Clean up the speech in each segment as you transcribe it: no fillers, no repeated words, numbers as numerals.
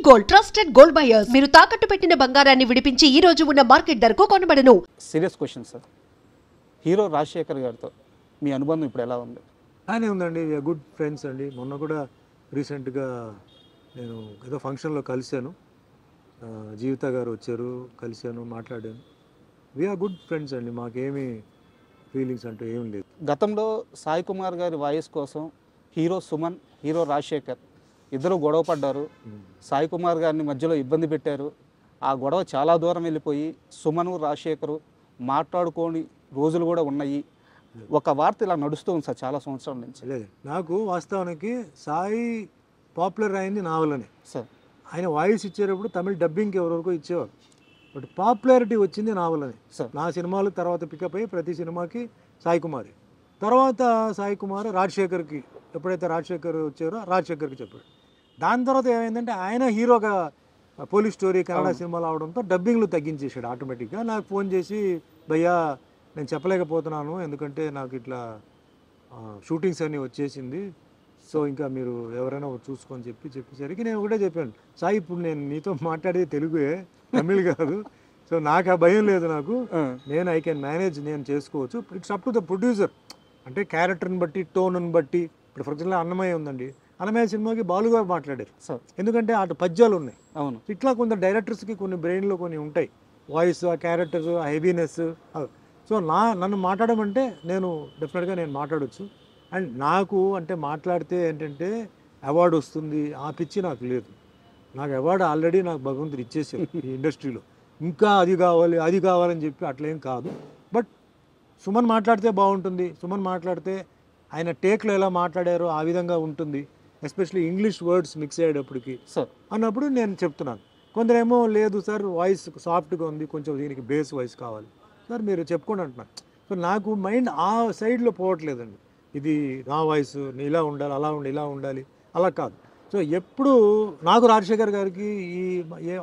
Gold trusted gold buyers మీరు తాకట్టు పెట్టిన బంగారాన్ని విడిపించి ఈ రోజు ఉన్న మార్కెట్ ధరకు కొనబడను. Serious question sir, hero Rajasekhar గారితో మీ అనుబంధం ఇప్పుడు ఎలా ఉంది? బాగానే ఉందండి, గుడ్ ఫ్రెండ్స్ అండి. మొన్న కూడా రీసెంట్గా నేను ఏదో ఫంక్షన్లో కలిశాను, జీవిత గారు వచ్చారు, కలిశాను, మాట్లాడాను. వీఆర్ గుడ్ ఫ్రెండ్స్ అండి, మాకేమీ ఫీలింగ్స్ అంటూ ఏం లేదు. గతంలో సాయి కుమార్ గారి వాయిస్ కోసం హీరో సుమన్, హీరో రాజశేఖర్ ఇద్దరు గొడవ పడ్డారు. సాయి కుమార్ గారిని మధ్యలో ఇబ్బంది పెట్టారు. ఆ గొడవ చాలా దూరం వెళ్ళిపోయి సుమను రాజశేఖరు మాట్లాడుకోని రోజులు కూడా ఉన్నాయి. ఒక వార్త ఇలా నడుస్తూ ఉంది సార్ చాలా సంవత్సరాల నుంచి. లేదు, నాకు వాస్తవానికి సాయి పాపులర్ అయింది నావలనే సార్. ఆయన వాయిస్ ఇచ్చేటప్పుడు తమిళ డబ్బింగ్కి ఎవరెవరికో ఇచ్చేవారు, బట్ పాపులారిటీ వచ్చింది నావలనే సార్. నా సినిమాలు తర్వాత పికప్ అయ్యి ప్రతి సినిమాకి సాయి కుమారే. తర్వాత సాయి కుమార్ రాజశేఖర్కి, ఎప్పుడైతే రాజశేఖర్ వచ్చారో రాజశేఖర్కి చెప్పాడు. దాని తర్వాత ఏమైందంటే ఆయన హీరోగా పోలీస్ స్టోరీ కన్నడ సినిమాలు అవడంతో డబ్బింగ్లు తగ్గించేసాడు ఆటోమేటిక్గా. నాకు ఫోన్ చేసి, భయ్యా నేను చెప్పలేకపోతున్నాను ఎందుకంటే నాకు ఇట్లా షూటింగ్స్ అన్నీ వచ్చేసింది, సో ఇంకా మీరు ఎవరైనా చూసుకొని చెప్పేసరికి నేను ఒకటే చెప్పాను, సాయి ఇప్పుడు నేను నీతో మాట్లాడేది తెలుగే, తమిళ్ కాదు, సో నాకు ఆ భయం లేదు, నాకు నేను ఐ కెన్ మేనేజ్, నేను చేసుకోవచ్చు. It's up to the producer, అంటే క్యారెక్టర్ని బట్టి, టోన్ని బట్టి. ఇప్పుడు ఫర్ ఎగ్జాంపుల్ అన్నమయ్య ఉందండి, అన్నమయ్య సినిమాకి బాలుగా మాట్లాడారు, ఎందుకంటే అటు పద్యాలు ఉన్నాయి. అవును, ఇట్లా కొంత డైరెక్టర్స్కి కొన్ని బ్రెయిన్లో కొన్ని ఉంటాయి, వాయిస్, ఆ క్యారెక్టర్, ఆ హెవీనెస్. సో నన్ను మాట్లాడమంటే నేను డెఫినెట్గా నేను మాట్లాడవచ్చు. అండ్ నాకు అంటే మాట్లాడితే ఏంటంటే అవార్డు వస్తుంది ఆ పిచ్చి నాకు లేదు. నాకు అవార్డు ఆల్రెడీ నాకు భగవంతుడు ఇచ్చేసారు ఈ ఇండస్ట్రీలో, ఇంకా అది కావాలి అది కావాలని చెప్పి అట్లేం కాదు. బట్ సుమన్ మాట్లాడితే బాగుంటుంది, సుమన్ మాట్లాడితే ఆయన టేక్లో ఎలా మాట్లాడారో ఆ విధంగా ఉంటుంది, ఎస్పెషల్లీ ఇంగ్లీష్ వర్డ్స్ మిక్స్ అయ్యేటప్పటికి అన్నప్పుడు నేను చెప్తున్నాను. కొందరేమో లేదు సార్ వాయిస్ సాఫ్ట్గా ఉంది, కొంచెం దీనికి బేస్ వాయిస్ కావాలి సార్, మీరు చెప్పుకోండి అంటున్నాను. సో నాకు మైండ్ ఆ సైడ్లో పోవట్లేదండి, ఇది నా వాయిస్ ఇలా ఉండాలి, అలా ఉండాలి, ఇలా ఉండాలి, అలా కాదు. సో ఎప్పుడు నాకు రాజశేఖర్ గారికి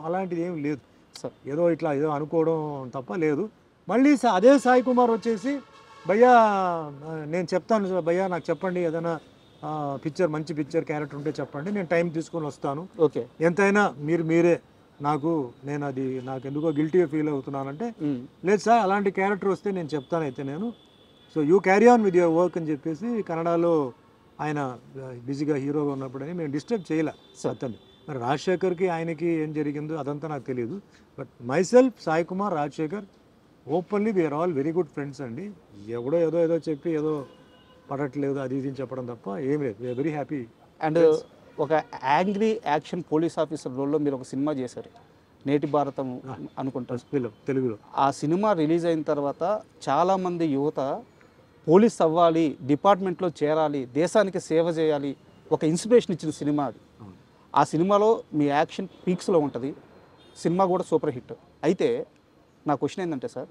అలాంటిది ఏం లేదు సార్, ఏదో అనుకోవడం తప్ప లేదు. మళ్ళీ అదే సాయి కుమార్ వచ్చేసి, భయ్యా నేను చెప్తాను సార్, భయ్యా నాకు చెప్పండి ఏదైనా పిక్చర్, మంచి పిక్చర్ క్యారెక్టర్ ఉంటే చెప్పండి, నేను టైం తీసుకొని వస్తాను, ఓకే ఎంతైనా మీరే నేను అది నాకు ఎందుకో గిల్టీగా ఫీల్ అవుతున్నానంటే, లేదు సార్ అలాంటి క్యారెక్టర్ వస్తే నేను చెప్తాను అయితే నేను, so you carry on with your work అని చెప్పేసి కన్నడలో ఆయన బిజీగా హీరోగా ఉన్నప్పుడని మేము డిస్టర్బ్ చేయలే అతన్ని. మరి రాజశేఖర్కి ఆయనకి ఏం జరిగిందో అదంతా నాకు తెలియదు. But myself, Sai Kumar, Rajasekhar openly we are all very good friends అండి. ఎవడో ఏదో చెప్పి ఏదో పడట్లేదు అది ఇది చెప్పడం తప్ప ఏం లేదు, వీఆర్ వెరీ హ్యాపీ. అండ్ ఒక యాంగ్రీ యాక్షన్ పోలీస్ ఆఫీసర్ రోల్లో మీరు ఒక సినిమా చేశారు, నేటి భారతం అనుకుంటారు తెలుగులో. ఆ సినిమా రిలీజ్ అయిన తర్వాత చాలామంది యువత పోలీస్ అవ్వాలి, డిపార్ట్మెంట్లో చేరాలి, దేశానికి సేవ చేయాలి, ఒక ఇన్స్పిరేషన్ ఇచ్చిన సినిమా అది. ఆ సినిమాలో మీ యాక్షన్ పీక్స్లో ఉంటుంది, సినిమా కూడా సూపర్ హిట్. అయితే నా క్వశ్చన్ ఏంటంటే సార్,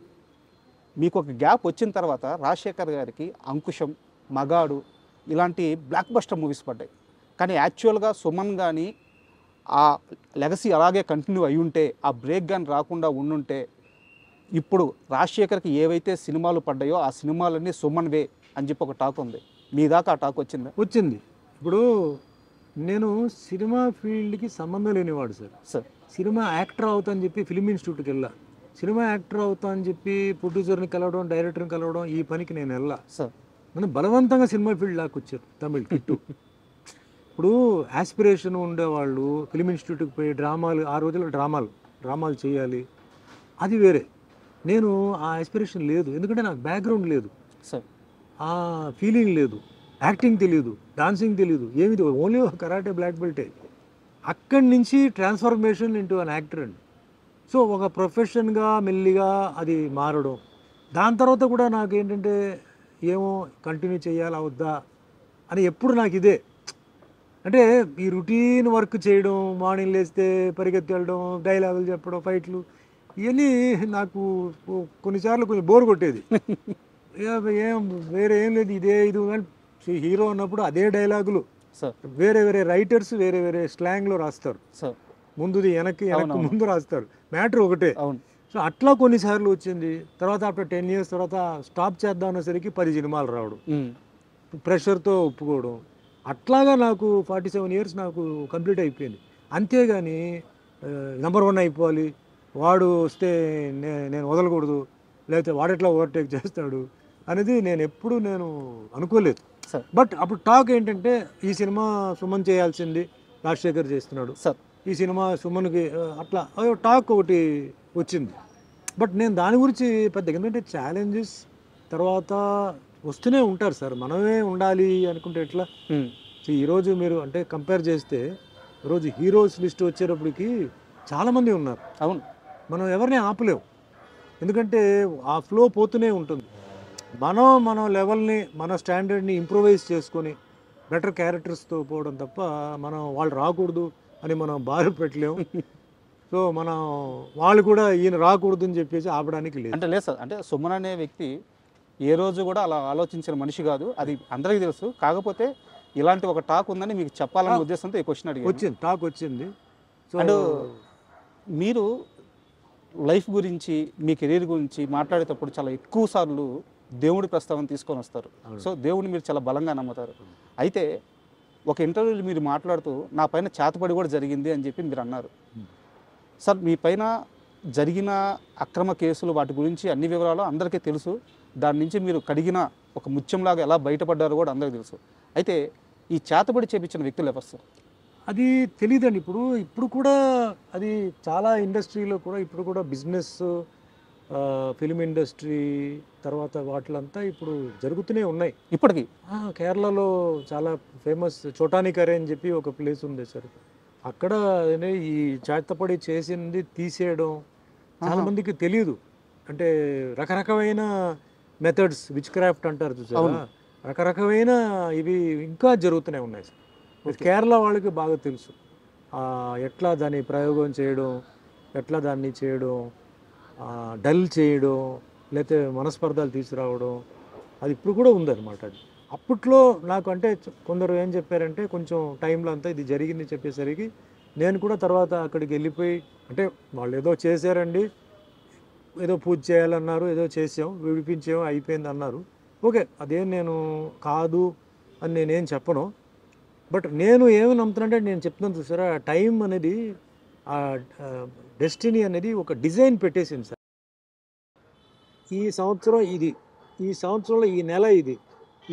మీకు ఒక గ్యాప్ వచ్చిన తర్వాత రాజశేఖర్ గారికి అంకుశం, మగాడు ఇలాంటి బ్లాక్ బస్టర్ మూవీస్ పడ్డాయి, కానీ యాక్చువల్గా సుమన్ కానీ ఆ లెగసీ అలాగే కంటిన్యూ అయి ఉంటే, ఆ బ్రేక్ కానీ రాకుండా ఉండుంటే, ఇప్పుడు రాజశేఖర్కి ఏవైతే సినిమాలు పడ్డాయో ఆ సినిమాలన్నీ సుమన్ వే అని చెప్పి ఒక టాక్ ఉంది, మీ దాకా ఆ టాక్ వచ్చింది. ఇప్పుడు నేను సినిమా ఫీల్డ్కి సంబంధం లేనివాడు సార్, సినిమా యాక్టర్ అవుతా అని చెప్పి ఫిలిం ఇన్స్టిట్యూట్కి వెళ్ళా, సినిమా యాక్టర్ అవుతా అని చెప్పి ప్రొడ్యూసర్ని కలవడం, డైరెక్టర్ని కలవడం, ఈ పనికి నేను వెళ్ళా సార్. నన్ను బలవంతంగా సినిమా ఫీల్డ్ లాక్కొచ్చారు తమిళ్ కిట్టు. ఇప్పుడు యాస్పిరేషన్ ఉండేవాళ్ళు ఫిలిం ఇన్స్టిట్యూట్కి పోయి డ్రామాలు, ఆ రోజుల్లో డ్రామాలు చేయాలి, అది వేరే. నేను ఆ యాస్పిరేషన్ లేదు, ఎందుకంటే నాకు బ్యాక్గ్రౌండ్ లేదు సార్, ఆ ఫీలింగ్ లేదు, యాక్టింగ్ తెలియదు, డాన్సింగ్ తెలియదు, ఏమి ఓన్లీ కరాటే బ్లాక్ బెల్టే. అక్కడి నుంచి ట్రాన్స్ఫర్మేషన్ ఇంటూ అన్ యాక్టర్ అండి. సో ఒక ప్రొఫెషన్గా మెల్లిగా అది మారడం. దాని తర్వాత కూడా నాకు ఏంటంటే ఏమో కంటిన్యూ చేయాలా వద్దా అని ఎప్పుడు నాకు ఇదే, అంటే ఈ రొటీన్ వర్క్ చేయడం, మార్నింగ్ లేస్తే పరిగెత్తి వెళ్ళడం, డైలాగులు చెప్పడం, ఫైట్లు, ఇవన్నీ నాకు కొన్నిసార్లు కొంచెం బోర్ కొట్టేది. ఏం వేరే ఏం లేదు, ఇది హీరో ఉన్నప్పుడు అదే డైలాగులు, వేరే రైటర్స్ వేరే స్లాంగ్లో రాస్తారు, ముందుది వెనక్కి ముందు రాస్తారు, మ్యాటర్ ఒకటే. సో అట్లా కొన్నిసార్లు వచ్చింది. తర్వాత ఆఫ్టర్ 10 years తర్వాత స్టాప్ చేద్దాం అనేసరికి 10 సినిమాలు రావడం, ప్రెషర్తో ఒప్పుకోవడం, అట్లాగా నాకు 47 years నాకు కంప్లీట్ అయిపోయింది. అంతేగాని నెంబర్ 1 అయిపోవాలి, వాడు వస్తే నేను వదలకూడదు, లేకపోతే వాడెట్లా ఓవర్టేక్ చేస్తాడు అనేది నేను అనుకోలేదు. బట్ అప్పుడు టాక్ ఏంటంటే ఈ సినిమా సుమన్ చేయాల్సింది రాజశేఖర్ చేస్తున్నాడు సార్, ఈ సినిమా సుమన్కి అట్లా టాక్ ఒకటి వచ్చింది. బట్ నేను దాని గురించి పెద్ద, ఎందుకంటే ఛాలెంజెస్ తర్వాత వస్తూనే ఉంటారు సార్, మనమే ఉండాలి అనుకుంటే ఎట్లా. ఈరోజు మీరు అంటే కంపేర్ చేస్తే ఈరోజు హీరోస్ లిస్ట్ వచ్చేటప్పటికి చాలామంది ఉన్నారు. అవును, మనం ఎవరిని ఆపలేవు, ఎందుకంటే ఆ ఫ్లో పోతూనే ఉంటుంది. మన లెవెల్ని మన స్టాండర్డ్ని ఇంప్రూవైజ్ చేసుకొని బెటర్ క్యారెక్టర్స్తో పోవడం తప్ప మనం వాళ్ళు రాకూడదు అని మనం బాధ పెట్టలేము. సో మనం వాళ్ళు కూడా ఈయన రాకూడదు అని చెప్పేసి ఆపడానికి లేదు. అంటే లేదు సార్, అంటే సుమన్ అనే వ్యక్తి ఏ రోజు కూడా అలా ఆలోచించిన మనిషి కాదు, అది అందరికీ తెలుసు. కాకపోతే ఇలాంటి ఒక టాక్ ఉందని మీకు చెప్పాలనే ఉద్దేశంతో ఈ క్వశ్చన్ అడిగాను. వచ్చింది, టాక్ వచ్చింది. సో అండ్ మీరు లైఫ్ గురించి మీ కెరీర్ గురించి మాట్లాడేటప్పుడు చాలా ఎక్కువ సార్లు దేవుడి ప్రస్తావన తీసుకొని వస్తారు. సో దేవుడిని మీరు చాలా బలంగా నమ్ముతారు. అయితే ఒక ఇంటర్వ్యూలో మీరు మాట్లాడుతూ నా పైన చేతపడి కూడా జరిగింది అని చెప్పి మీరు అన్నారు. సార్, మీ పైన జరిగిన అక్రమ కేసులు వాటి గురించి అన్ని వివరాలు అందరికీ తెలుసు. దాని నుంచి మీరు కడిగిన ఒక ముత్యంలాగా ఎలా బయటపడ్డారో కూడా అందరికీ తెలుసు. అయితే ఈ చేతబడి చేపించిన వ్యక్తులు ఎవరు సార్? అది తెలియదండి. ఇప్పుడు కూడా అది చాలా ఇండస్ట్రీలో కూడా ఇప్పుడు కూడా బిజినెస్, ఫిలిం ఇండస్ట్రీ తర్వాత వాటిలంతా ఇప్పుడు జరుగుతూనే ఉన్నాయి ఇప్పటికీ. కేరళలో చాలా ఫేమస్ చోటానికరే అని చెప్పి ఒక ప్లేస్ ఉంది సార్. అక్కడ ఈ చేతపడి చేసింది తీసేయడం చాలామందికి తెలియదు. అంటే రకరకమైన మెథడ్స్, విచ్ క్రాఫ్ట్ అంటారు చూసారా, రకరకమైన ఇవి ఇంకా జరుగుతూనే ఉన్నాయి సార్. కేరళ వాళ్ళకి బాగా తెలుసు ఎట్లా దాన్ని ప్రయోగం చేయడం, ఎట్లా దాన్ని చేయడం, డల్ చేయడం, లేకపోతే మనస్పర్ధాలు తీసుకురావడం, అది ఇప్పుడు కూడా ఉందన్నమాట. అది అప్పట్లో నాకు అంటే కొందరు ఏం చెప్పారంటే కొంచెం టైంలో అంతా ఇది జరిగింది చెప్పేసరికి నేను కూడా తర్వాత అక్కడికి వెళ్ళిపోయి, అంటే వాళ్ళు ఏదో చేశారండి, ఏదో పూజ చేయాలన్నారు, ఏదో చేసాం, విడిపించాం, అయిపోయింది అన్నారు. ఓకే, అదేం నేను కాదు అని నేనేం చెప్పను. బట్ నేను ఏమి నమ్ముతానంటే నేను చెప్తున్నాను చూసారా, టైం అనేది, ఆ డెస్టినీ అనేది ఒక డిజైన్ పెట్టేసింది సార్. ఈ సంవత్సరం ఇది, ఈ సంవత్సరంలో ఈ నెల ఇది,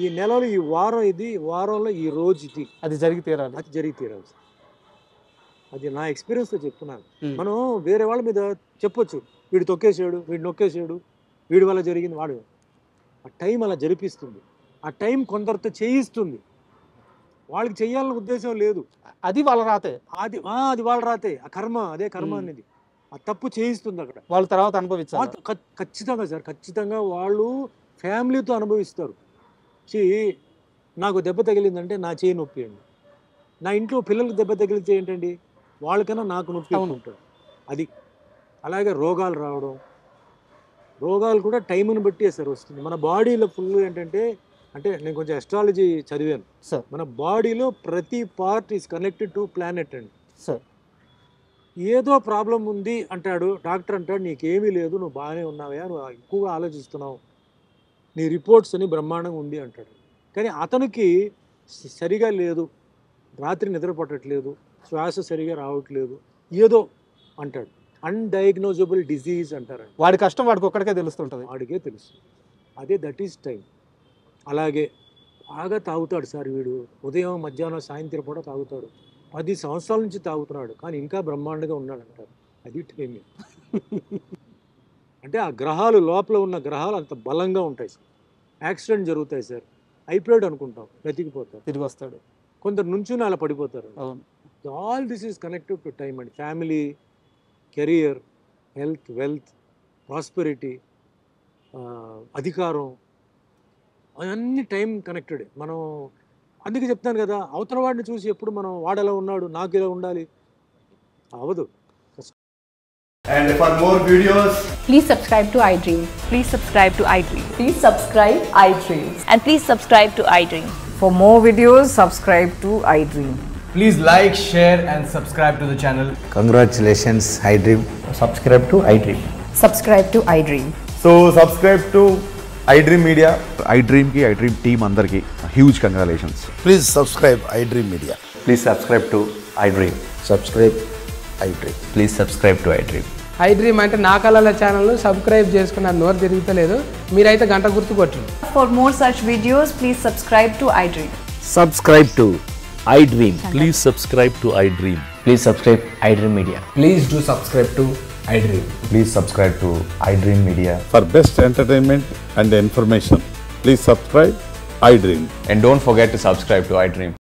ఈ నెలలో ఈ వారం ఇది, వారంలో ఈ రోజు ఇది, అది జరిగి తీరాలి, అది జరిగి తీరాలి సార్. అది నా ఎక్స్పీరియన్స్తో చెప్తున్నాను. మనం వేరే వాళ్ళ మీద చెప్పొచ్చు, వీడు తొక్కేసాడు, వీడు నొక్కేసాడు, వీడి వల్ల జరిగింది, వాడు. ఆ టైం అలా జరిపిస్తుంది, ఆ టైం కొందరితో చేయిస్తుంది. వాళ్ళకి చెయ్యాలన్న ఉద్దేశం లేదు, అది వాళ్ళ రాతే, అది వాళ్ళ రాతే, ఆ కర్మ, అదే కర్మ అనేది ఆ తప్పు చేయిస్తుంది. అక్కడ వాళ్ళ తర్వాత అనుభవించాలి. ఖచ్చితంగా సార్, ఖచ్చితంగా వాళ్ళు ఫ్యామిలీతో అనుభవిస్తారు. నాకు దెబ్బ తగిలిందంటే నా చేయి నొప్పి అండి, నా ఇంట్లో పిల్లలకు దెబ్బ తగిలితే ఏంటండి, వాళ్ళకన్నా నాకు నొప్పి ఉంటాడు. అది అలాగే రోగాలు రావడం, రోగాలు కూడా టైంని బట్టి సార్ వస్తుంది. మన బాడీలో ఫుల్ ఏంటంటే, అంటే నేను కొంచెం ఎస్ట్రాలజీ చదివాను సార్, మన బాడీలో ప్రతి part is connected to planet అండి సార్. ఏదో ప్రాబ్లం ఉంది అంటాడు డాక్టర్, అంటాడు నీకేమీ లేదు, నువ్వు బాగానే ఉన్నావా, నువ్వు ఎక్కువగా ఆలోచిస్తున్నావు, నీ రిపోర్ట్స్ అని బ్రహ్మాండంగా ఉంది అంటాడు. కానీ అతనికి సరిగా లేదు, రాత్రి నిద్ర పట్టట్లేదు, శ్వాస సరిగా రావట్లేదు, ఏదో అంటాడు. అన్డయాగ్నోజబుల్ డిజీజ్ అంటారండి. వాడి కష్టం వాడికి ఒక్కడికే తెలుస్తుంటుంది, వాడికే తెలుసు. అదే దట్ ఈస్ టైం. అలాగే బాగా తాగుతాడు సార్ వీడు, ఉదయం మధ్యాహ్నం సాయంత్రం కూడా తాగుతాడు, 10 సంవత్సరాల నుంచి తాగుతున్నాడు, కానీ ఇంకా బ్రహ్మాండంగా ఉన్నాడు అంటారు. అది టైమే. అంటే ఆ గ్రహాలు, లోపల ఉన్న గ్రహాలు అంత బలంగా ఉంటాయి సార్. యాక్సిడెంట్ జరుగుతాయి సార్, అయిపోయాడు అనుకుంటాం, వెతికిపోతారు, తిరిగి వస్తాడు. కొందరు నుంచి అలా పడిపోతారు. అవును. All this is connected to time అండి. Family, career, health, wealth, prosperity, అధికారం, అవన్నీ టైం కనెక్టెడ్. మనం అందుకే చెప్తాను కదా, అవతల వాడిని చూసి ఎప్పుడు మనం వాడెలా ఉన్నాడు నాకు ఇలా ఉండాలి అవదు. And for more videos, please subscribe to iDream. Please subscribe to iDream. Please subscribe iDream. And please subscribe to iDream. For more videos, subscribe to iDream. please like, share and subscribe to the channel. Congratulations, iDream. Subscribe to iDream. Subscribe to iDream. So subscribe to iDream Media. iDream ki iDream team andarki huge congratulations. Please subscribe iDream Media. Please subscribe to iDream. Subscribe iDream. Please subscribe to iDream. I dream అంటే నా కళల ఛానల్ను subscribe చేసుకున్న నోరు తిరుగుతలేదు, మీరైతే గంట గుర్తు కొట్టండి. For more such videos, please subscribe to iDream. Subscribe to iDream. Please subscribe to iDream. Please subscribe iDream Media. Please do subscribe to iDream. Please subscribe to iDream Media. For best entertainment and information, please subscribe iDream. And don't forget to subscribe to iDream.